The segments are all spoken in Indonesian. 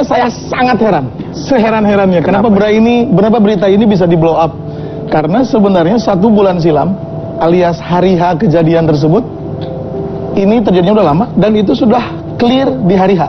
Saya sangat heran, seheran-herannya. Kenapa berita ini bisa di blow up? Karena sebenarnya 1 bulan silam, alias hari H kejadian tersebut, ini terjadinya udah lama dan itu sudah clear di hari H.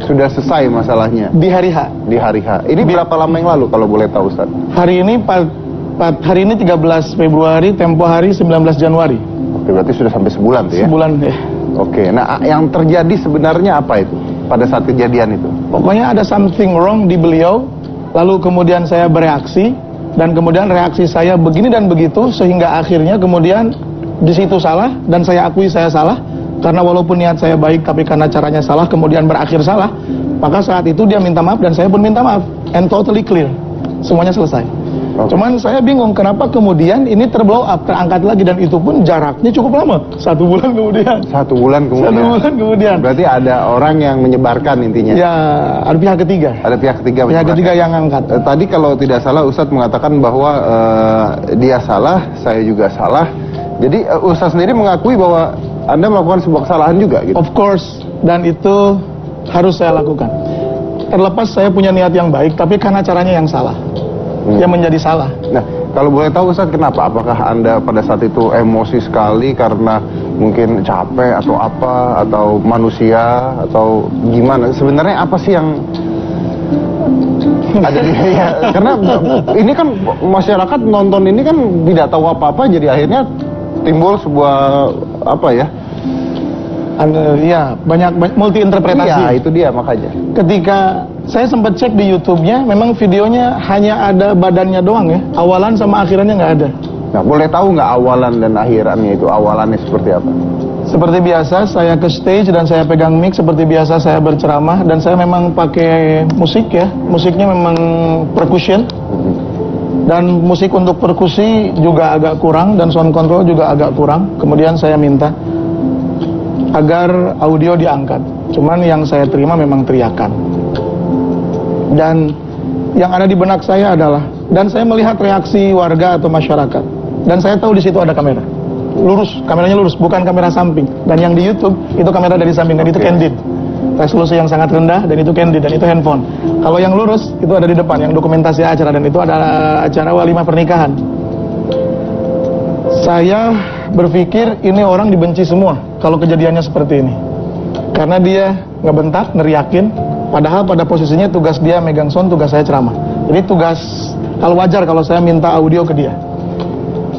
Sudah selesai masalahnya. Di hari H. Di hari H. Ini berapa lama yang lalu kalau boleh tahu, Ustaz? Hari ini 13 Februari, tempo hari 19 Januari. Oke, berarti sudah sampai sebulan tuh ya? Sebulan ya. Oke, nah yang terjadi sebenarnya apa itu pada saat kejadian itu? Pokoknya ada something wrong di beliau, lalu kemudian saya bereaksi, dan kemudian reaksi saya begini dan begitu, sehingga akhirnya kemudian di situ salah, dan saya akui saya salah, karena walaupun niat saya baik, tapi karena caranya salah, kemudian berakhir salah, maka saat itu dia minta maaf, dan saya pun minta maaf, and totally clear, semuanya selesai. Cuman saya bingung kenapa kemudian ini terblow up, terangkat lagi, dan itu pun jaraknya cukup lama, 1 bulan kemudian. 1 bulan kemudian. 1 bulan kemudian. Berarti ada orang yang menyebarkan intinya. Ya, ada pihak ketiga. Ada pihak ketiga. Pihak ketiga yang angkat. Tadi kalau tidak salah Ustadz mengatakan bahwa dia salah, saya juga salah. Jadi Ustadz sendiri mengakui bahwa Anda melakukan sebuah kesalahan juga, gitu. Of course, dan itu harus saya lakukan. Terlepas saya punya niat yang baik, tapi karena caranya yang salah. Yang menjadi salah. Nah, kalau boleh tahu Ustaz, kenapa? Apakah Anda pada saat itu emosi sekali karena mungkin capek atau apa, atau manusia, atau gimana? Sebenarnya apa sih yang ada di ya, karena ini kan masyarakat nonton ini kan tidak tahu apa-apa, jadi akhirnya timbul sebuah apa ya? Ya, banyak multi interpretasi. Iya, itu dia makanya. Ketika saya sempat cek di YouTube-nya, memang videonya hanya ada badannya doang ya, awalan sama akhirannya nggak ada. Nah, boleh tahu nggak awalan dan akhirannya itu, awalannya seperti apa? Seperti biasa, saya ke stage dan saya pegang mic, seperti biasa saya berceramah, dan saya memang pakai musik ya, musiknya memang percussion. Dan musik untuk perkusi juga agak kurang, dan sound control juga agak kurang. Kemudian saya minta agar audio diangkat. Cuman yang saya terima memang teriakan. Dan yang ada di benak saya adalah, dan saya melihat reaksi warga atau masyarakat, dan saya tahu di situ ada kamera. Lurus, kameranya lurus, bukan kamera samping. Dan yang di YouTube itu kamera dari samping, dan itu candid. Resolusi yang sangat rendah, dan itu candid, dan itu handphone. Kalau yang lurus itu ada di depan, yang dokumentasi acara, dan itu ada acara walimah pernikahan. Saya berpikir ini orang dibenci semua kalau kejadiannya seperti ini, karena dia ngebentak, neriakin, padahal pada posisinya tugas dia megang sound, tugas saya ceramah. Jadi tugas, kalau wajar kalau saya minta audio ke dia.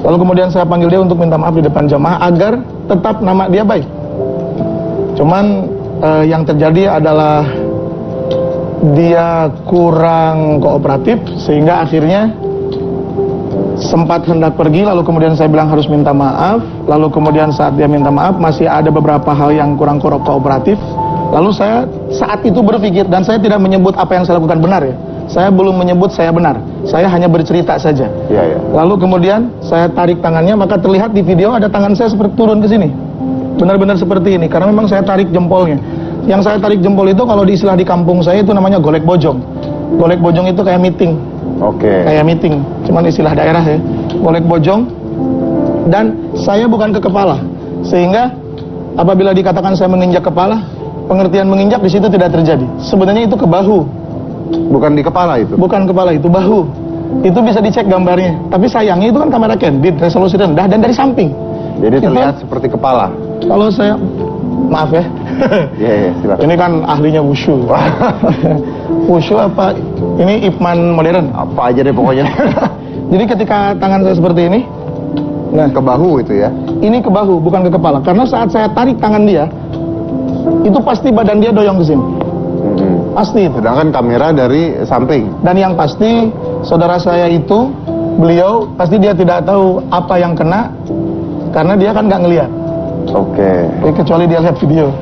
Lalu kemudian saya panggil dia untuk minta maaf di depan jamaah agar tetap nama dia baik. Cuman yang terjadi adalah dia kurang kooperatif, sehingga akhirnya sempat hendak pergi, lalu kemudian saya bilang harus minta maaf. Lalu kemudian saat dia minta maaf, masih ada beberapa hal yang kurang kooperatif. Lalu saya saat itu berpikir, dan saya tidak menyebut apa yang saya lakukan benar ya, saya belum menyebut saya benar, saya hanya bercerita saja. Ya. Lalu kemudian saya tarik tangannya, maka terlihat di video ada tangan saya seperti turun ke sini, benar-benar seperti ini, karena memang saya tarik jempolnya. Yang saya tarik jempol itu kalau di istilah di kampung saya itu namanya golek bojong. Golek bojong itu kayak meeting. Kayak meeting, cuman istilah daerah ya. Golek bojong. Dan saya bukan ke kepala, sehingga apabila dikatakan saya menginjak kepala, pengertian menginjak di situ tidak terjadi. Sebenarnya itu ke bahu. Bukan di kepala itu? Bukan kepala, itu bahu. Itu bisa dicek gambarnya. Tapi sayangnya itu kan kamera candid, resolusi rendah, dan dari samping. Jadi terlihat seperti kepala. Kalau saya, maaf ya. Iya, silakan. Ini kan ahlinya wushu. Wushu apa? Ini Ipman modern. Apa aja deh pokoknya. Jadi ketika tangan saya seperti ini, nah ke bahu itu ya? Ini ke bahu, bukan ke kepala. Karena saat saya tarik tangan dia, itu pasti badan dia doyong ke sini. Pasti. Sedangkan kamera dari samping. Dan yang pasti saudara saya itu, beliau pasti dia tidak tahu apa yang kena, karena dia kan nggak ngelihat. Kecuali dia lihat video.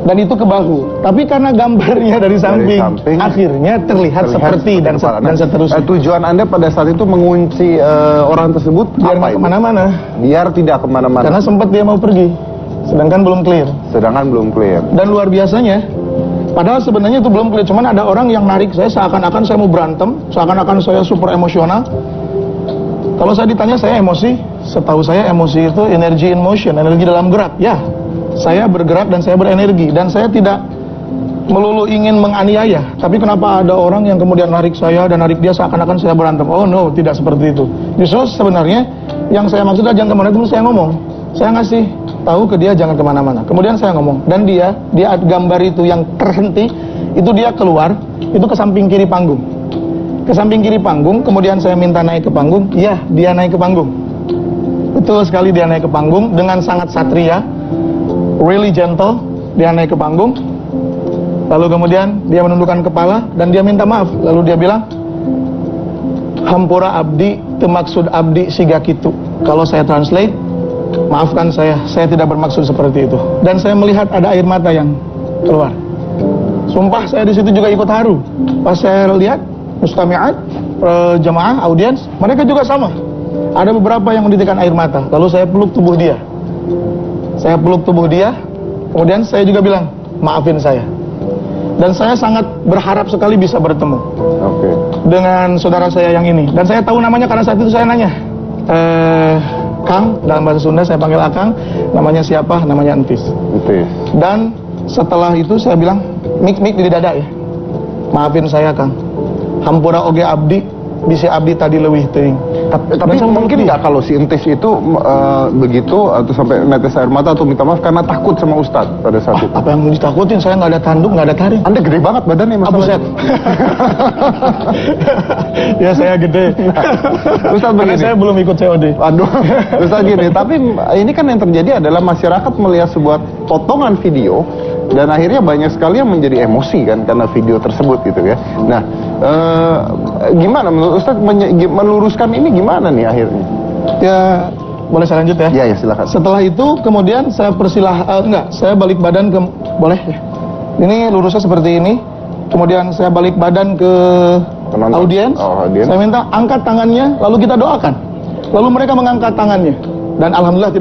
Dan itu ke bahu. Tapi karena gambarnya dari samping akhirnya terlihat seperti dan seterusnya. Tujuan Anda pada saat itu mengunci orang tersebut biar nggak kemana-mana. Biar tidak kemana-mana. Karena sempat dia mau pergi, sedangkan belum clear. Dan luar biasanya, padahal sebenarnya itu belum clear. Cuman ada orang yang narik saya seakan-akan saya mau berantem, seakan-akan saya super emosional. Kalau saya ditanya saya emosi, setahu saya emosi itu energy in motion, energi dalam gerak. Ya, saya bergerak dan saya berenergi, dan saya tidak melulu ingin menganiaya, tapi kenapa ada orang yang kemudian narik saya dan narik dia seakan-akan saya berantem? Oh no, tidak seperti itu. Justru sebenarnya yang saya maksud jangan kemana itu saya ngomong. Saya ngasih tahu ke dia jangan kemana-mana. Kemudian saya ngomong, dan dia gambar itu yang terhenti, itu dia keluar, itu ke samping kiri panggung. Ke samping kiri panggung, kemudian saya minta naik ke panggung, iya dia naik ke panggung. Betul sekali dia naik ke panggung dengan sangat satria, really gentle, dia naik ke panggung. Lalu kemudian dia menundukkan kepala dan dia minta maaf. Lalu dia bilang, Hampura abdi, temaksud abdi siga kitu. Kalau saya translate, maafkan saya tidak bermaksud seperti itu. Dan saya melihat ada air mata yang keluar. Sumpah saya di situ juga ikut haru. Pas saya lihat mustami'at, jamaah, audiens, mereka juga sama. Ada beberapa yang menitikkan air mata. Lalu saya peluk tubuh dia. Saya peluk tubuh dia. Kemudian saya juga bilang, maafin saya. Dan saya sangat berharap sekali bisa bertemu dengan saudara saya yang ini. Dan saya tahu namanya karena saat itu saya nanya, Kang, dalam bahasa Sunda saya panggil Akang, namanya siapa? Namanya Entis. Dan setelah itu saya bilang, mik di dada ya. Maafin saya Kang. Hampura oge abdi, bisa abdi tadi leuwih teuing. Tapi mungkin nggak kalau si Entis itu begitu atau sampai netes air mata atau minta maaf karena takut sama Ustadz pada saat itu? Apa yang ditakutin? Saya nggak ada tanduk, nggak ada taring. Anda gede banget badannya Mas. Buset. Ya saya gede. Ustadz begini. Saya belum ikut COD. Aduh, Ustadz gini. Tapi ini kan yang terjadi adalah masyarakat melihat sebuah potongan video dan akhirnya banyak sekali yang menjadi emosi kan karena video tersebut gitu ya. Nah, gimana menurut Ustadz meluruskan ini gimana nih akhirnya? Ya, boleh saya lanjut ya? Ya silakan. Setelah itu kemudian saya saya balik badan ke, boleh ya? Ini lurusnya seperti ini. Kemudian saya balik badan ke audiens. Saya minta angkat tangannya, lalu kita doakan. Lalu mereka mengangkat tangannya. Dan alhamdulillah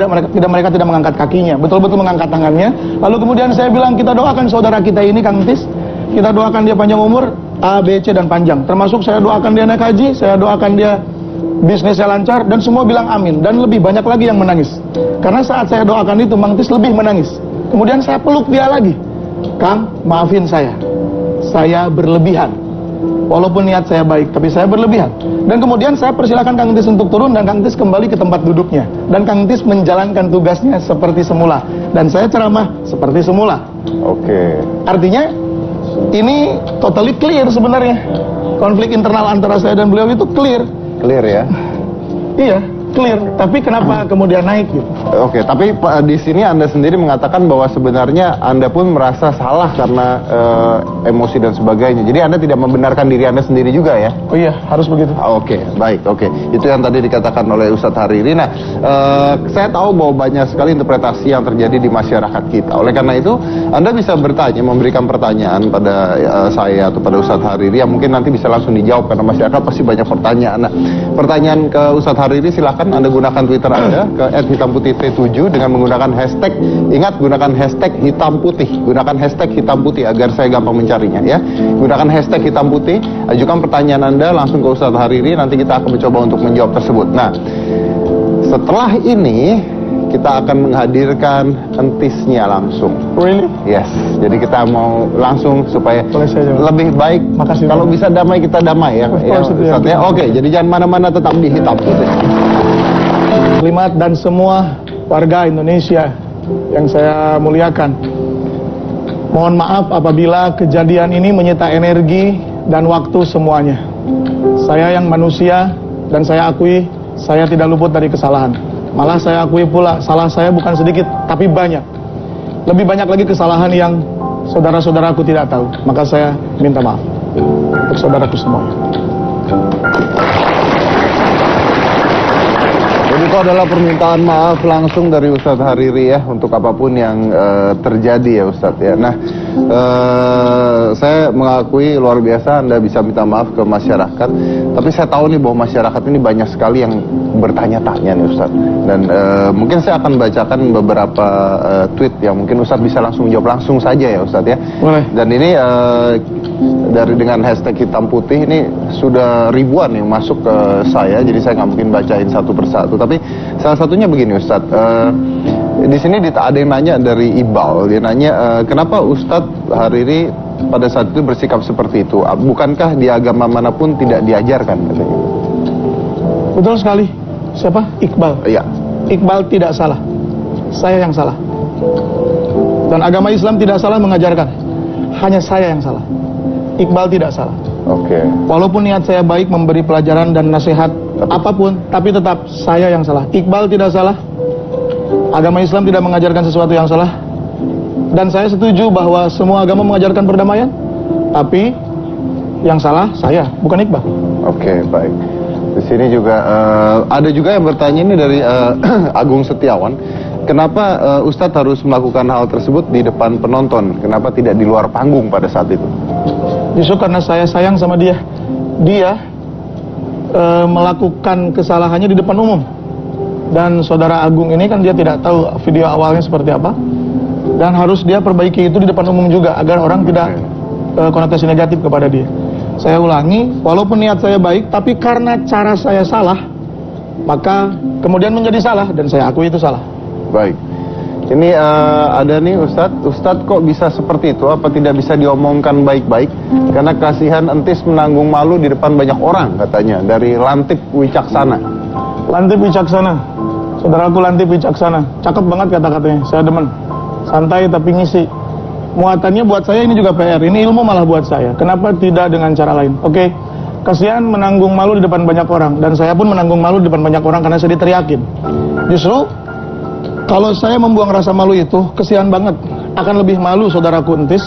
mereka tidak mengangkat kakinya, betul-betul mengangkat tangannya. Lalu kemudian saya bilang, kita doakan saudara kita ini Kang Tis, kita doakan dia panjang umur, A, B, C dan panjang. Termasuk saya doakan dia naik haji, saya doakan dia bisnisnya lancar, dan semua bilang amin. Dan lebih banyak lagi yang menangis. Karena saat saya doakan itu, Mang Tis lebih menangis. Kemudian saya peluk dia lagi. Kang, maafin saya berlebihan. Walaupun niat saya baik, tapi saya berlebihan. Dan kemudian saya persilakan Kang Tis untuk turun dan Kang Tis kembali ke tempat duduknya. Dan Kang Tis menjalankan tugasnya seperti semula. Dan saya ceramah seperti semula. Artinya, ini totally clear sebenarnya. Konflik internal antara saya dan beliau itu clear. Clear ya? Iya, clear. Tapi kenapa kemudian naik gitu? Tapi di sini Anda sendiri mengatakan bahwa sebenarnya Anda pun merasa salah karena emosi dan sebagainya. Jadi Anda tidak membenarkan diri Anda sendiri juga ya? Oh iya, harus begitu. Baik. Itu yang tadi dikatakan oleh Ustadz Hariri. Nah, saya tahu bahwa banyak sekali interpretasi yang terjadi di masyarakat kita. Oleh karena itu, Anda bisa bertanya, memberikan pertanyaan pada saya atau pada Ustadz Hariri yang mungkin nanti bisa langsung dijawab karena masyarakat pasti banyak pertanyaan. Nah, pertanyaan ke Ustadz Hariri silakan Anda gunakan Twitter Anda ke @hitamputih7 dengan menggunakan hashtag, ingat gunakan hashtag hitam putih, gunakan hashtag hitam putih agar saya gampang mencarinya ya. Gunakan hashtag hitam putih, ajukan pertanyaan Anda langsung ke Ustadz Hariri, nanti kita akan mencoba untuk menjawab tersebut. Nah, setelah ini kita akan menghadirkan Entisnya langsung. Really? Yes. Jadi kita mau langsung supaya lebih baik. Makasih. Kalau bisa damai kita damai ya. Jadi jangan mana-mana, tetap di Hitam Putih. Kalimat dan semua warga Indonesia yang saya muliakan, mohon maaf apabila kejadian ini menyita energi dan waktu semuanya. Saya yang manusia dan saya akui saya tidak luput dari kesalahan. Malah saya akui pula salah saya bukan sedikit tapi banyak. Lebih banyak lagi kesalahan yang saudara-saudaraku tidak tahu. Maka saya minta maaf untuk saudaraku semuanya. Jadi itu adalah permintaan maaf langsung dari Ustadz Hariri ya untuk apapun yang terjadi ya Ustadz ya. Nah, saya mengakui luar biasa Anda bisa minta maaf ke masyarakat. Tapi saya tahu nih bahwa masyarakat ini banyak sekali yang bertanya-tanya nih Ustadz. Dan mungkin saya akan bacakan beberapa tweet yang mungkin Ustadz bisa langsung jawab langsung saja ya Ustadz ya. Boleh. Dan ini dengan hashtag hitam putih ini sudah ribuan yang masuk ke saya, jadi saya nggak mungkin bacain satu persatu. Tapi salah satunya begini Ustadz, di sini ada yang nanya dari Ibal, dia nanya kenapa Ustadz Hariri pada saat itu bersikap seperti itu? Bukankah di agama manapun tidak diajarkan katanya? Betul sekali. Siapa? Iqbal. Iya. Iqbal tidak salah. Saya yang salah. Dan agama Islam tidak salah mengajarkan. Hanya saya yang salah. Iqbal tidak salah. Oke. Walaupun niat saya baik memberi pelajaran dan nasihat apapun, tapi tetap saya yang salah. Iqbal tidak salah. Agama Islam tidak mengajarkan sesuatu yang salah. Dan saya setuju bahwa semua agama mengajarkan perdamaian. Tapi yang salah saya, bukan Iqbal. Oke, baik. Di sini juga ada juga yang bertanya ini dari Agung Setiawan. Kenapa Ustadz harus melakukan hal tersebut di depan penonton? Kenapa tidak di luar panggung pada saat itu? Justru karena saya sayang sama dia. Dia melakukan kesalahannya di depan umum. Dan saudara Agung ini kan dia tidak tahu video awalnya seperti apa. Dan harus dia perbaiki itu di depan umum juga agar orang tidak konotasi negatif kepada dia. Saya ulangi, walaupun niat saya baik, tapi karena cara saya salah, maka kemudian menjadi salah dan saya akui itu salah. Baik. Ini ada nih Ustadz kok bisa seperti itu? Apa tidak bisa diomongkan baik-baik? Karena kasihan entis menanggung malu di depan banyak orang katanya. Dari Lantip Wicaksana. Lantip Wicaksana, saudaraku Lantip Wicaksana, cakep banget kata-katanya, saya demen. Santai tapi ngisi. Muatannya buat saya ini juga PR, ini ilmu malah buat saya. Kenapa tidak dengan cara lain? Oke, kasihan menanggung malu di depan banyak orang. Dan saya pun menanggung malu di depan banyak orang karena saya diteriakin. Justru kalau saya membuang rasa malu itu, kesian banget. Akan lebih malu saudaraku entis,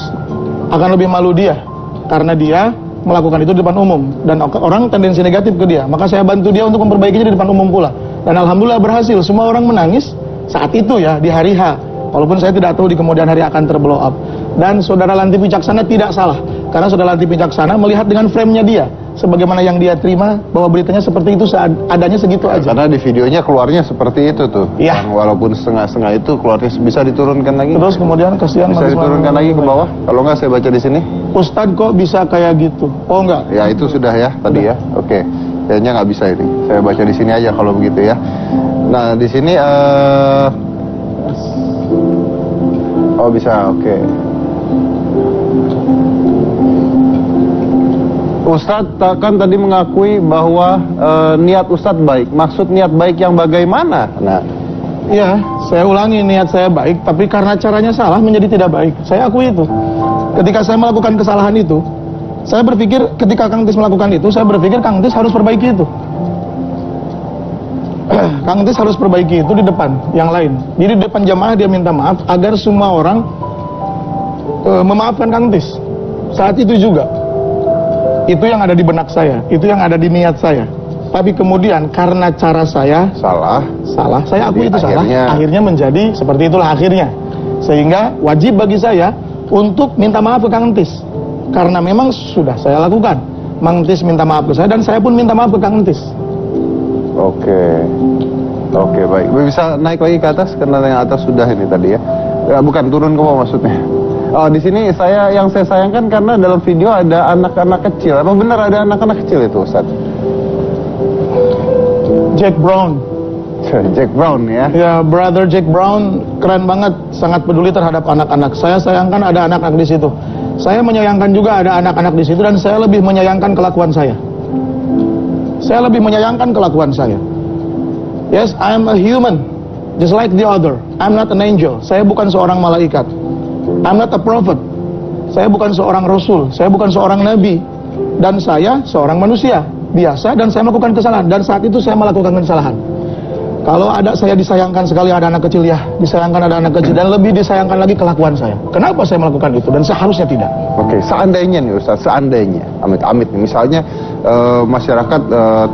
akan lebih malu dia. Karena dia melakukan itu di depan umum. Dan orang tendensi negatif ke dia. Maka saya bantu dia untuk memperbaikinya di depan umum pula. Dan alhamdulillah berhasil. Semua orang menangis saat itu ya, di hari H. Walaupun saya tidak tahu di kemudian hari akan terblow up. Dan saudara Lantip Wicaksana tidak salah. Karena saudara Lantip Wicaksana melihat dengan frame-nya dia. Sebagaimana yang dia terima, bahwa beritanya seperti itu, adanya segitu aja. Karena di videonya keluarnya seperti itu tuh. Iya. Walaupun setengah-setengah itu keluarnya bisa diturunkan lagi. Terus kemudian kasihan bisa diturunkan lagi ke bawah. Kalau nggak saya baca di sini. Ustadz kok bisa kayak gitu? Oh enggak. Ya itu sudah ya tadi ya. Oke. Kayaknya nggak bisa ini. Saya baca di sini aja kalau begitu ya. Nah di sini oh bisa, oke. Ustadz kan tadi mengakui bahwa niat Ustadz baik. Maksud niat baik yang bagaimana? Nah, iya, saya ulangi, niat saya baik, tapi karena caranya salah menjadi tidak baik. Saya akui itu. Ketika saya melakukan kesalahan itu, saya berpikir ketika Kang Tis melakukan itu, saya berpikir Kang Tis harus perbaiki itu. Kang Tis harus perbaiki itu di depan yang lain. Jadi di depan jamaah dia minta maaf agar semua orang memaafkan Kang Tis. Saat itu juga. Itu yang ada di benak saya, itu yang ada di niat saya. Tapi kemudian karena cara saya salah, saya akui itu salah. Akhirnya menjadi seperti itulah akhirnya. Sehingga wajib bagi saya untuk minta maaf ke Kang Tis. Karena memang sudah saya lakukan. Mang Tis minta maaf ke saya dan saya pun minta maaf ke Kang Tis. Oke, baik. Bisa naik lagi ke atas karena yang atas sudah ini tadi ya. Bukan turun ke bawah maksudnya. Oh, di sini yang saya sayangkan karena dalam video ada anak-anak kecil. Apa benar ada anak-anak kecil itu, Ustaz? Jack Brown. Jack Brown ya? Ya, brother Jack Brown keren banget, sangat peduli terhadap anak-anak. Saya sayangkan ada anak-anak di situ. Saya menyayangkan juga ada anak-anak di situ dan saya lebih menyayangkan kelakuan saya. Saya lebih menyayangkan kelakuan saya. Yes, I am a human, just like the other. I'm not an angel. Saya bukan seorang malaikat. I'm not a prophet. Saya bukan seorang rasul. Saya bukan seorang nabi. Dan saya seorang manusia biasa dan saya melakukan kesalahan. Dan saat itu saya melakukan kesalahan. Kalau ada saya disayangkan sekali ada anak kecil ya, disayangkan ada anak kecil dan lebih disayangkan lagi kelakuan saya. Kenapa saya melakukan itu dan seharusnya tidak? Oke, seandainya nih Ustaz, seandainya amit-amit misalnya masyarakat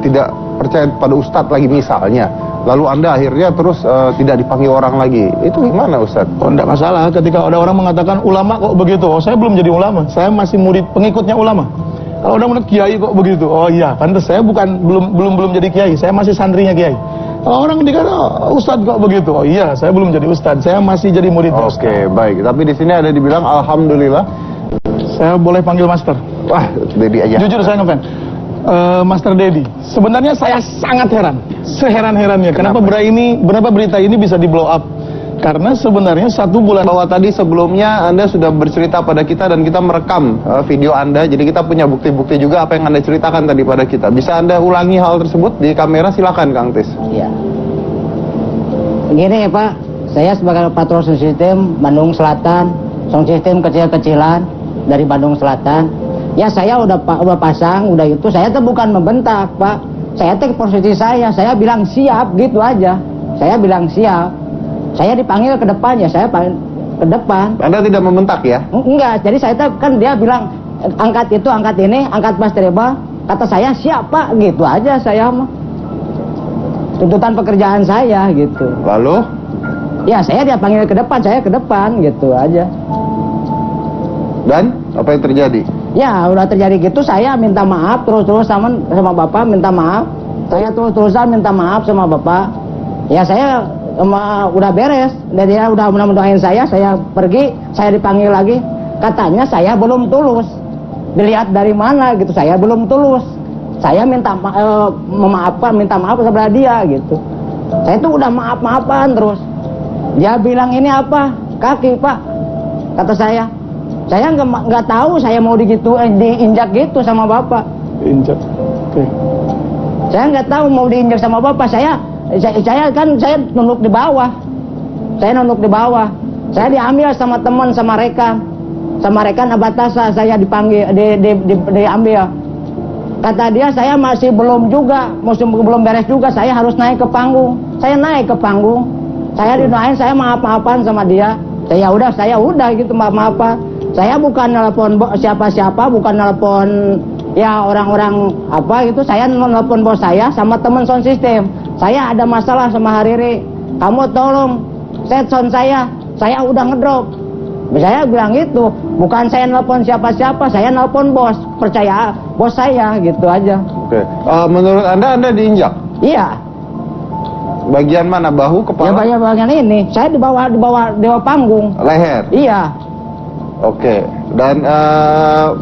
tidak percaya pada Ustadz lagi misalnya, lalu Anda akhirnya terus tidak dipanggil orang lagi, itu gimana Ustadz? Oh, enggak masalah ketika ada orang mengatakan ulama kok begitu. Oh, saya belum jadi ulama, saya masih murid pengikutnya ulama. Kalau udah menurut kiai kok begitu, oh iya, pantas saya belum jadi kiai, saya masih santrinya kiai. Kalau orang dikata oh, Ustadz kok begitu, oh iya, saya belum jadi Ustadz, saya masih jadi murid. Oke, baik. Tapi di sini ada dibilang alhamdulillah. Saya boleh panggil Master. Wah, Dedi aja. Jujur saya ngefans. Master Dedi. Sebenarnya saya sangat heran, seheran-herannya. Kenapa berita ini bisa di blow up? Karena sebenarnya 1 bulan Bahwa tadi sebelumnya Anda sudah bercerita pada kita dan kita merekam video Anda, jadi kita punya bukti-bukti juga apa yang Anda ceritakan tadi pada kita. Bisa Anda ulangi hal tersebut di kamera, silakan Kang Tis. Iya. Begini Pak, saya sebagai patrol sound system Bandung Selatan, sound system kecil-kecilan dari Bandung Selatan. Ya saya udah pasang, udah itu saya tuh bukan membentak Pak. Saya tuh posisi saya bilang siap gitu aja. Saya bilang siap. Saya dipanggil ke depan ya, saya panggil ke depan. Anda tidak membentak ya? Enggak, jadi saya tuh kan dia bilang angkat itu, angkat ini, angkat bass treble. Kata saya siap Pak, gitu aja saya mah. Tuntutan pekerjaan saya gitu. Lalu? Ya saya dia panggil ke depan, saya ke depan gitu aja. Dan apa yang terjadi? Ya udah terjadi gitu, saya minta maaf terus-terus sama Bapak, minta maaf. Saya terus-terusan minta maaf sama Bapak. Ya saya udah beres, dan dia udah mendoain saya pergi, saya dipanggil lagi. Katanya saya belum tulus. Dilihat dari mana gitu, saya belum tulus. Saya minta minta maaf kepada dia gitu. Saya tuh udah maaf-maafan terus. Dia bilang ini apa? Kaki Pak. Kata saya nggak tahu saya mau diinjak gitu sama Bapak. Injak. Oke. Saya nggak tahu mau diinjak sama Bapak. Saya nunduk di bawah. Saya nunduk di bawah. Saya diambil sama teman, sama rekan Abatasa. Saya dipanggil, diambil. Kata dia saya masih belum beres juga. Saya harus naik ke panggung. Saya naik ke panggung. Saya didoain, saya maaf-maafan sama dia. Saya udah gitu maaf-maafan. Saya bukan nelpon siapa-siapa, bukan nelpon ya orang-orang apa gitu. Saya nelpon bos saya sama teman sound system. Saya ada masalah sama Hariri. Kamu tolong set sound saya udah ngedrop. Saya bilang gitu, bukan saya nelpon siapa-siapa, saya nelpon bos. Percaya bos saya gitu aja. Oke. Menurut Anda diinjak? Iya. Bagian mana? Bahu, kepala? Ya bagian ini. Saya di bawah panggung. Leher? Iya. Oke. Dan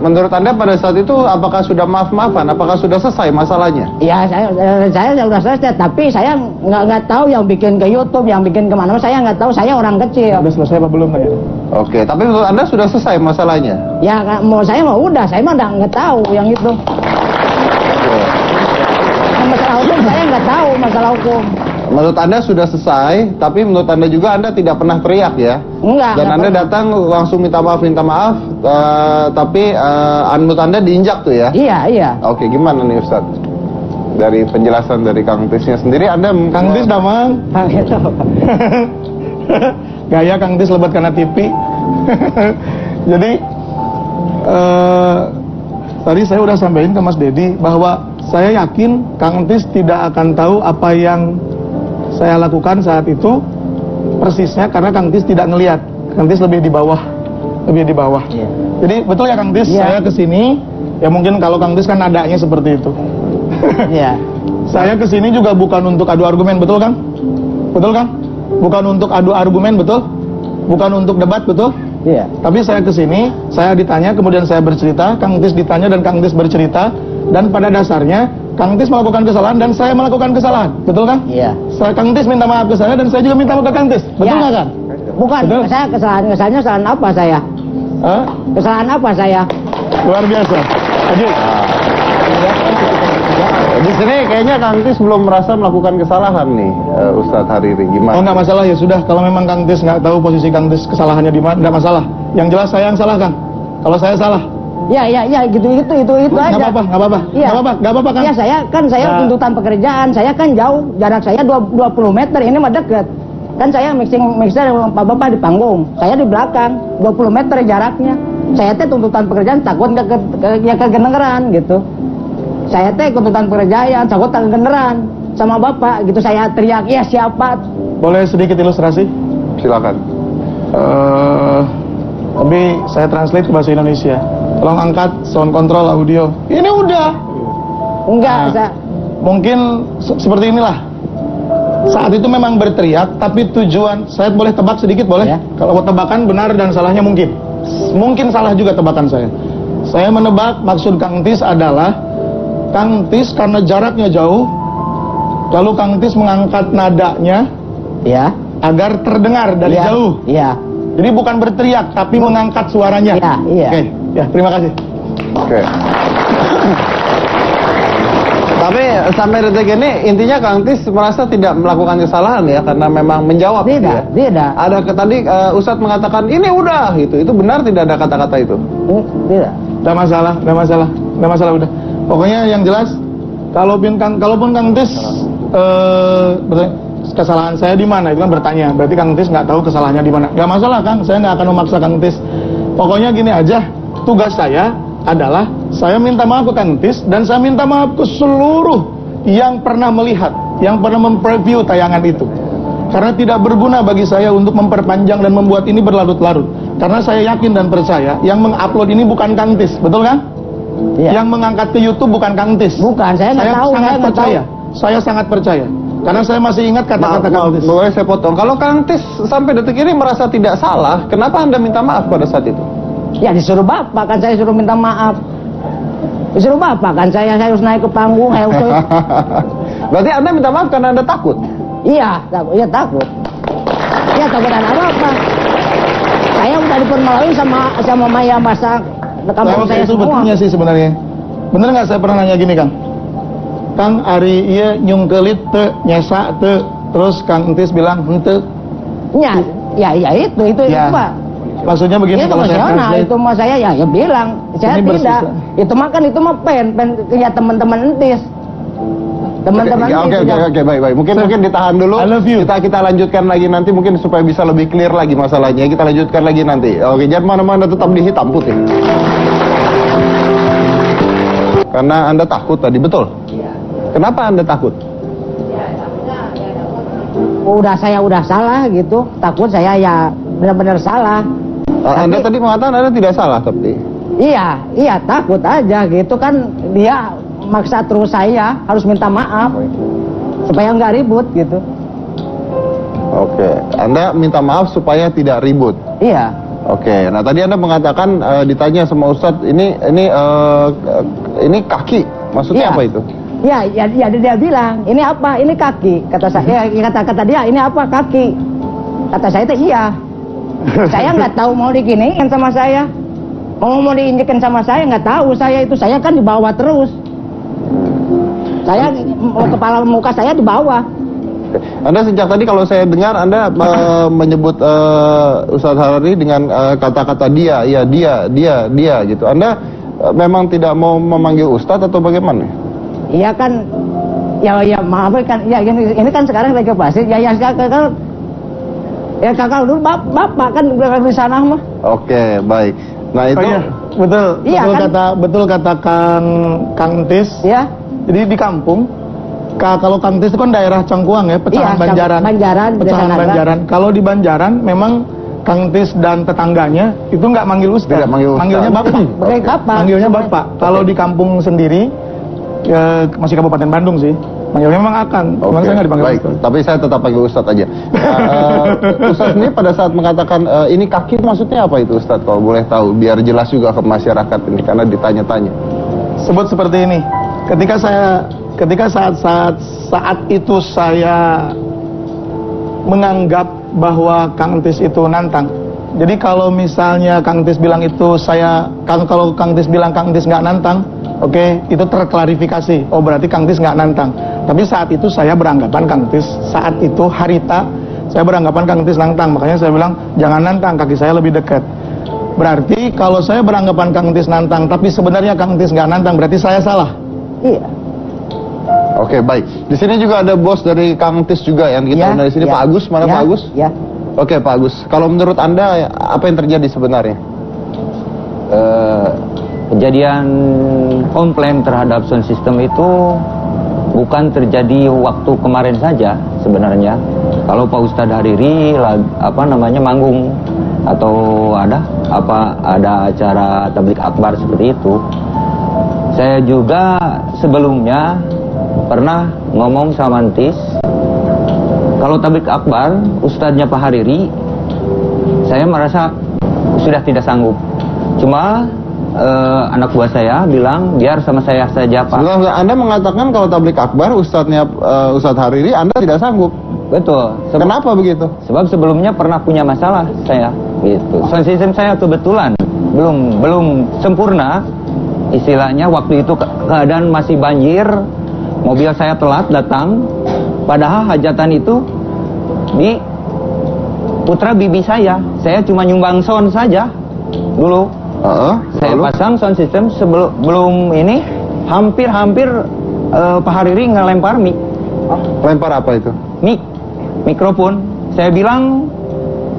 menurut Anda pada saat itu apakah sudah maaf-maafan? Apakah sudah selesai masalahnya? Ya saya sudah selesai, tapi saya nggak tahu yang bikin ke YouTube, yang bikin kemana. Saya nggak tahu, saya orang kecil. Udah selesai apa belum ya? Oke. Tapi menurut Anda sudah selesai masalahnya? Ya saya mau udah, saya mah nggak tahu yang itu. Masalah hukum saya nggak tahu masalah hukum. Menurut Anda sudah selesai, tapi menurut Anda juga Anda tidak pernah teriak ya? Enggak. Dan Anda datang langsung minta maaf, tapi menurut Anda diinjak tuh ya? Iya. Oke, gimana nih Ustadz? Dari penjelasan dari Kang Tisnya sendiri, Anda... Kang Tis damang. Gitu. Gaya Kang Tis lebat karena TV. Jadi tadi saya udah sampaikan ke Mas Dedi bahwa saya yakin Kang Tis tidak akan tahu apa yang saya lakukan saat itu persisnya karena Kang Tis tidak ngelihat. Kang Tis lebih di bawah. Iya. Jadi betul ya Kang Tis, Iya. saya kesini ya mungkin kalau Kang Tis kan nadanya seperti itu. Iya. Saya kesini juga bukan untuk adu argumen, betul Kang? Betul Kang? Bukan untuk adu argumen, betul? Bukan untuk debat, betul? Iya. Tapi saya kesini, saya ditanya, kemudian saya bercerita, Kang Tis ditanya dan Kang Tis bercerita, dan pada dasarnya Kang Tis melakukan kesalahan dan saya melakukan kesalahan, betul kan? Iya. Kang Tis minta maaf ke saya dan saya juga minta maaf ke Kang Tis, betul Ya. nggak Kang? Bukan, Betul? saya kesalahan apa saya? Hah? Kesalahan apa saya? Luar biasa. Lanjut. Di sini kayaknya Kang Tis belum merasa melakukan kesalahan nih, Ustadz Hariri. Gimana? Oh nggak masalah ya sudah. Kalau memang Kang Tis nggak tahu posisi Kang Tis kesalahannya di mana, nggak masalah. Yang jelas saya yang salah Kang. Kalau saya salah. Ya, gitu aja. Nggak apa-apa. Iya. Nggak apa-apa Kang. Ya saya Nah. tuntutan pekerjaan, saya kan jauh, jarak saya 20 meter, ini mah deket. Kan saya mixer Pak Bapak di panggung, saya di belakang, 20 meter jaraknya. Saya teh tuntutan pekerjaan takut kegeneran gitu. Saya teh tuntutan pekerjaan takut kegeneran sama Bapak gitu. Saya teriak, ya siapa? Boleh sedikit ilustrasi? Silakan. Tapi saya translate ke bahasa Indonesia. Tolong angkat sound control audio. Ini udah. Enggak, Nah, mungkin seperti inilah. Saat itu memang berteriak, tapi tujuan saya boleh tebak sedikit boleh? Ya. Kalau tebakan benar dan salahnya mungkin. Mungkin salah juga tebakan saya. Saya menebak maksud Kang Tis adalah Kang Tis karena jaraknya jauh, lalu Kang Tis mengangkat nadanya, ya. agar terdengar dari Iya, jauh. Iya. Jadi bukan berteriak, tapi mengangkat suaranya. Iya, iya. Oke, ya terima kasih. Oke. Tapi sampai detik ini intinya Kang Tis merasa tidak melakukan kesalahan ya karena memang menjawab gitu ya. Tidak. Ada tadi Ustadz mengatakan ini udah gitu. Itu benar tidak ada kata-kata itu? Tidak. Nggak masalah udah. Pokoknya yang jelas, kalaupun Kang Tis kesalahan saya di mana, itu kan bertanya. Berarti Kang Tis nggak tahu kesalahannya di mana. Nggak masalah Kang, saya nggak akan memaksa Kang Tis. Pokoknya gini aja, tugas saya adalah saya minta maaf ke Kang Tis dan saya minta maaf ke seluruh yang pernah melihat, yang pernah mempreview tayangan itu. Karena tidak berguna bagi saya untuk memperpanjang dan membuat ini berlarut-larut. Karena saya yakin dan percaya yang mengupload ini bukan Kang Tis, betul kan? Iya. Yang mengangkat ke YouTube bukan Kang Tis. Bukan, saya nggak tahu. sangat Saya nggak percaya. Saya sangat percaya. Karena saya masih ingat kata-kata Kang Tis. Boleh saya potong? Kalau Kang Tis sampai detik ini merasa tidak salah, kenapa Anda minta maaf pada saat itu? Ya disuruh bapak kan, saya suruh minta maaf. Disuruh bapak kan, saya harus naik ke panggung. Berarti Anda minta maaf karena Anda takut? Iya, takut. Iya takut. Iya takut apa? Saya udah dipermaluin sama Maya Masak kampung saya itu semua. betulnya sih sebenarnya. Bener nggak saya pernah nanya gini Kang? Kang Ari iya nyungkelit te nyesa te, terus Kang Tis bilang hente. Ya itu Ya. Pak. Maksudnya begini, Itu kalau saya emosional, translate, itu mah saya ya bilang, saya Ini tidak. bersisa. Itu mah pen ya teman-teman entis. Teman-teman Oke, baik. Mungkin ditahan dulu. I love you. Kita lanjutkan lagi nanti mungkin supaya bisa lebih clear lagi masalahnya. Kita lanjutkan lagi nanti. Oke, jangan mana-mana, tetap di hitam putih. Karena Anda takut tadi, betul? Kenapa Anda takut? Saya udah salah gitu, takut saya ya benar-benar salah. Anda tadi mengatakan Anda tidak salah tapi. Iya takut aja gitu kan, dia maksa terus saya harus minta maaf supaya nggak ribut gitu. Oke, Anda minta maaf supaya tidak ribut. Iya. Oke, nah tadi Anda mengatakan ditanya sama Ustadz ini kaki, maksudnya Iya. apa itu? Ya dia bilang ini apa? Ini kaki. Kata saya, kata dia ini apa? Kaki. Kata saya itu iya. Saya nggak tahu mau diginiin sama saya, mau diinjekin sama saya nggak tahu. Saya kan di bawah terus. Saya kepala muka saya di bawah. Anda sejak tadi kalau saya dengar Anda menyebut Ustadz Hari dengan kata-kata dia gitu. Anda memang tidak mau memanggil Ustadz atau bagaimana? Iya kan, ya maaf kan, ya ini kan sekarang lagi pasti, ya kakak dulu bapak kan di sana mah. Oke, baik. Nah itu iya, Iya, kan? betul kata Kang Tis. Ya. Jadi di kampung, kalau Kang Tis itu kan daerah Cangkuang ya, pecahan Iya, Banjaran. Banjaran, Pecahan Desa Naga. Banjaran. Kalau di Banjaran memang Kang Tis dan tetangganya itu nggak manggil Ustaz, Tidak manggil Ustaz. manggilnya Bapak. Bapak. Manggilnya Bapak. Kalau di kampung sendiri, masih Kabupaten Bandung sih, manggilnya memang Akang. Memang saya nggak dipanggil baik. Ustaz. Tapi saya tetap panggil Ustadz aja. Ustadz ini pada saat mengatakan ini kaki maksudnya apa itu Ustadz? Kalau boleh tahu, biar jelas juga ke masyarakat ini karena ditanya-tanya. Sebut seperti ini. Ketika saat itu saya menganggap bahwa Kang Tis itu nantang. Jadi kalau misalnya Kang Tis bilang itu kalau Kang Tis bilang Kang Tis nggak nantang, oke, itu terklarifikasi. Oh berarti Kang Tis nggak nantang. Tapi saat itu saya beranggapan Kang Tis, saat itu harita, saya beranggapan Kang Tis nantang. Makanya saya bilang jangan nantang, kaki saya lebih dekat. Berarti kalau saya beranggapan Kang Tis nantang, tapi sebenarnya Kang Tis nggak nantang, berarti saya salah. Iya. Oke, baik. Di sini juga ada bos dari Kang Tis juga yang kita Ya, undang di sini, ya. Pak Agus. Mana Ya, Pak Agus? Ya. Oke, Pak Agus. Kalau menurut Anda apa yang terjadi sebenarnya? Kejadian komplain terhadap sound system itu bukan terjadi waktu kemarin saja sebenarnya. Kalau Pak Ustadz Hariri manggung atau ada acara tablik akbar seperti itu, saya juga sebelumnya pernah ngomong sama Antis, kalau tablik akbar Ustadznya Pak Hariri, saya merasa sudah tidak sanggup. Cuma anak buah saya bilang biar sama saya saja Pak. Sebenarnya Anda mengatakan kalau tablik akbar Ustadz Hariri Anda tidak sanggup. Betul. Kenapa begitu? Sebab sebelumnya pernah punya masalah saya, gitu. Sound system saya kebetulan belum sempurna, istilahnya waktu itu keadaan masih banjir, mobil saya telat datang, padahal hajatan itu di putra bibi saya cuma nyumbang sound saja dulu. Saya lalu? pasang sound system sebelum ini hampir Pak Hariri ngelempar mic. Lempar apa itu? Mikrofon. Saya bilang,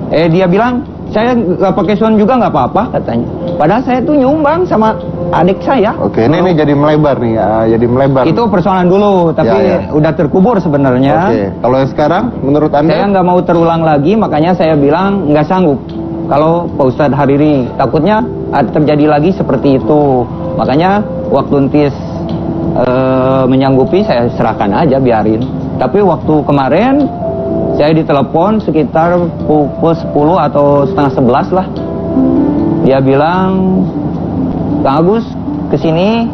dia bilang, saya nggak pakai sound juga nggak apa-apa katanya. Padahal saya tuh nyumbang sama adik saya. Oke, ini jadi melebar nih, jadi melebar. Itu persoalan dulu, tapi Ya. udah terkubur sebenarnya. Oke, kalau yang sekarang, menurut Anda? Saya nggak mau terulang lagi, makanya saya bilang nggak sanggup. Kalau Pak Ustadz Hariri, takutnya terjadi lagi seperti itu. Makanya waktu Entis menyanggupi, saya serahkan aja, biarin. Tapi waktu kemarin saya ditelepon sekitar pukul 10 atau setengah 11 lah. Dia bilang, Kang Agus kesini,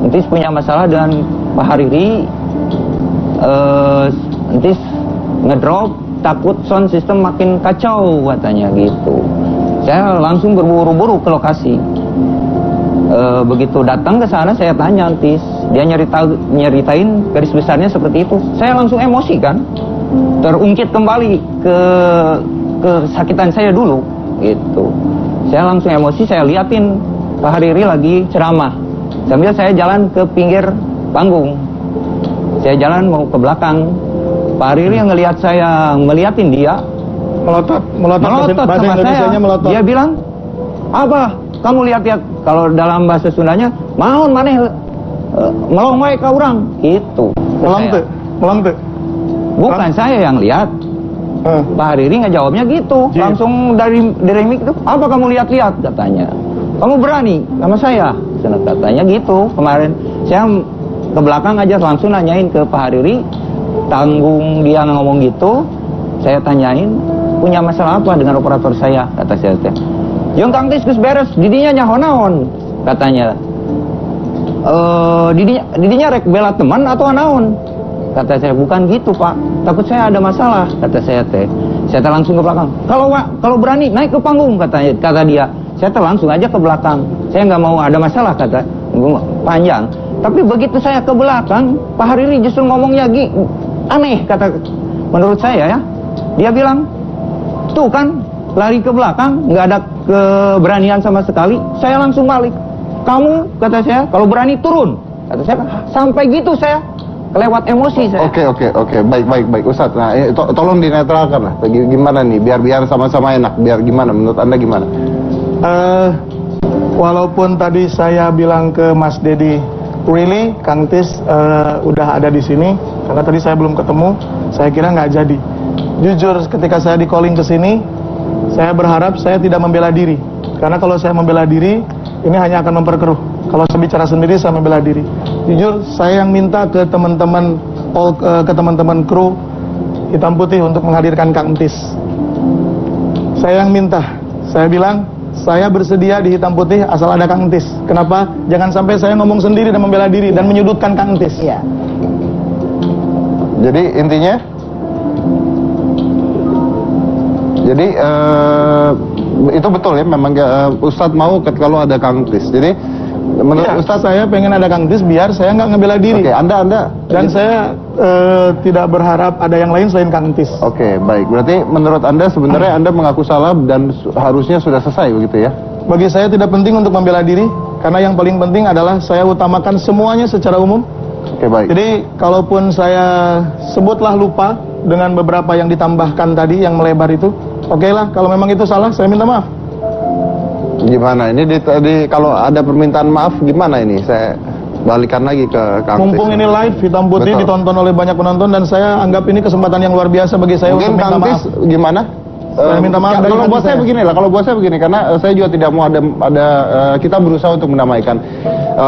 Entis punya masalah dengan Pak Hariri. Entis ngedrop, takut sound system makin kacau katanya gitu. Saya langsung berburu-buru ke lokasi. Begitu datang ke sana saya tanya Entis, dia nyeritain garis besarnya seperti itu. Saya langsung emosi kan, terungkit kembali ke kesakitan saya dulu gitu. Saya langsung emosi, saya liatin Pak Hariri lagi ceramah sambil saya jalan ke pinggir panggung. Saya jalan mau ke belakang, Pak Hariri yang ngelihat saya ngeliatin dia, Melotot melotot bahasa sama Indonesianya saya. melotot. Dia bilang, apa? Kamu lihat-lihat, kalau dalam bahasa Sundanya, maun maneh melong wae ka urang, gitu. Melang teu. Bukan saya yang lihat. Pak Hariri ngejawabnya gitu, Iya. langsung dari mic itu, apa kamu lihat-lihat katanya. Kamu berani sama saya, katanya gitu. Kemarin saya ke belakang aja langsung nanyain ke Pak Hariri, tanggung dia ngomong gitu, saya tanyain punya masalah apa dengan operator saya, kata saya teh. Jeung Kang Tis geus beres, didinya nyaho naon katanya. Didinya rek bela teman atau naon? Kata saya, bukan gitu Pak, takut saya ada masalah, kata saya teh. Saya teh langsung ke belakang. Kalau berani naik ke panggung, kata dia. Saya teh langsung aja ke belakang. Saya nggak mau ada masalah, kata panjang. Tapi begitu saya ke belakang, Pak Hariri justru ngomongnya aneh, kata menurut saya ya. Dia bilang, tuh kan lari ke belakang, nggak ada keberanian sama sekali. Saya langsung balik. Kamu, kata saya, kalau berani turun. Kata saya, sampai gitu saya kelewat emosi saya. Oke, baik, Ustadz. Nah, tolong dinetralkan lah. Gimana nih, biar sama-sama enak, biar gimana? Menurut Anda gimana? Walaupun tadi saya bilang ke Mas Dedi, really, Kang Tis udah ada di sini, karena tadi saya belum ketemu, saya kira nggak jadi. Jujur, ketika saya di calling ke sini, saya berharap saya tidak membela diri, karena kalau saya membela diri, ini hanya akan memperkeruh. Kalau saya bicara sendiri, saya membela diri. Jujur, saya yang minta ke teman-teman kru Hitam Putih untuk menghadirkan Kang Tis. Saya yang minta, saya bilang, saya bersedia di Hitam Putih asal ada Kang Tis. Kenapa? Jangan sampai saya ngomong sendiri dan membela diri dan menyudutkan Kang Tis. Iya. Jadi intinya, itu betul ya, memang Ustadz mau kalau ada Kang Tis. Jadi menurut Ya, Ustadz, saya pengen ada Kang Tis biar saya nggak ngebela diri. oke, Anda Dan saya tidak berharap ada yang lain selain Kang Tis. Oke, baik. Berarti menurut Anda sebenarnya Anda mengaku salah dan harusnya sudah selesai begitu ya? Bagi saya tidak penting untuk membela diri, karena yang paling penting adalah saya utamakan semuanya secara umum. Oke, baik. Jadi kalaupun saya sebutlah lupa dengan beberapa yang ditambahkan tadi yang melebar itu, oke lah, kalau memang itu salah saya minta maaf. Gimana ini kalau ada permintaan maaf gimana ini? Saya balikan lagi ke Kang Tis. Mumpung ini live Hitam Putih Betul. ditonton oleh banyak penonton dan saya anggap ini kesempatan yang luar biasa bagi saya Mungkin untuk minta Kang maaf. Tis gimana? Saya minta maaf dari Kalau hati buat saya saya. begini lah, kalau buat saya begini, karena saya juga tidak mau ada kita berusaha untuk mendamaikan.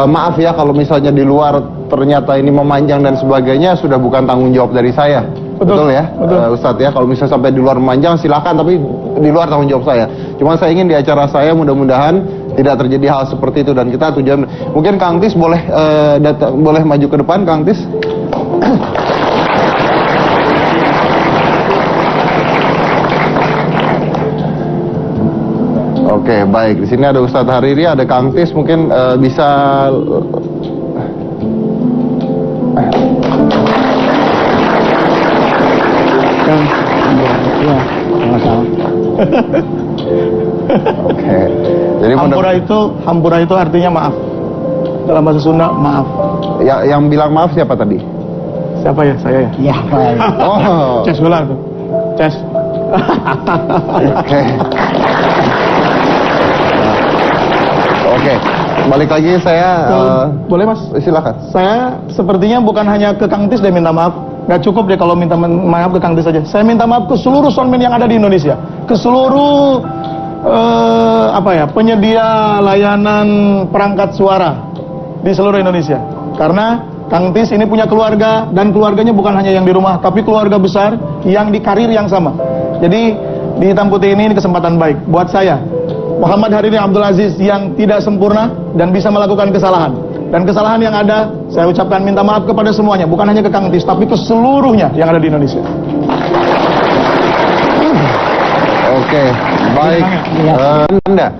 Maaf ya kalau misalnya di luar ternyata ini memanjang dan sebagainya, sudah bukan tanggung jawab dari saya. Betul, ya, betul. Ustadz ya. Kalau misalnya sampai di luar memanjang silakan, tapi di luar tanggung jawab saya. Cuma saya ingin di acara saya mudah-mudahan tidak terjadi hal seperti itu dan kita tujuan. Mungkin Kang Tis boleh boleh maju ke depan, Kang Tis. Oke, baik. Di sini ada Ustadz Hariri, ada Kang Tis, mungkin bisa Kan, ya, sama-sama. Oke. Jadi Hampura itu artinya maaf. Dalam bahasa Sunda, maaf. yang bilang maaf siapa tadi? Siapa ya? Saya ya. Ya, baik. Oh. Ces Gular tuh. Ces. Oke. Oke. Balik lagi saya Boleh Mas? silakan. Saya sepertinya bukan hanya ke Kang Tis dia minta maaf. Gak cukup deh kalau minta maaf ke Kang Tis saja. Saya minta maaf ke seluruh soundman yang ada di Indonesia, ke seluruh penyedia layanan perangkat suara di seluruh Indonesia. Karena Kang Tis ini punya keluarga, dan keluarganya bukan hanya yang di rumah, tapi keluarga besar yang di karir yang sama. Jadi di Hitam Putih ini kesempatan baik buat saya, Muhammad Hariri Abdul Aziz, yang tidak sempurna dan bisa melakukan kesalahan. Dan kesalahan yang ada, saya ucapkan minta maaf kepada semuanya, bukan hanya ke Kang Tis, tapi ke seluruhnya yang ada di Indonesia. Oke, baik. Anda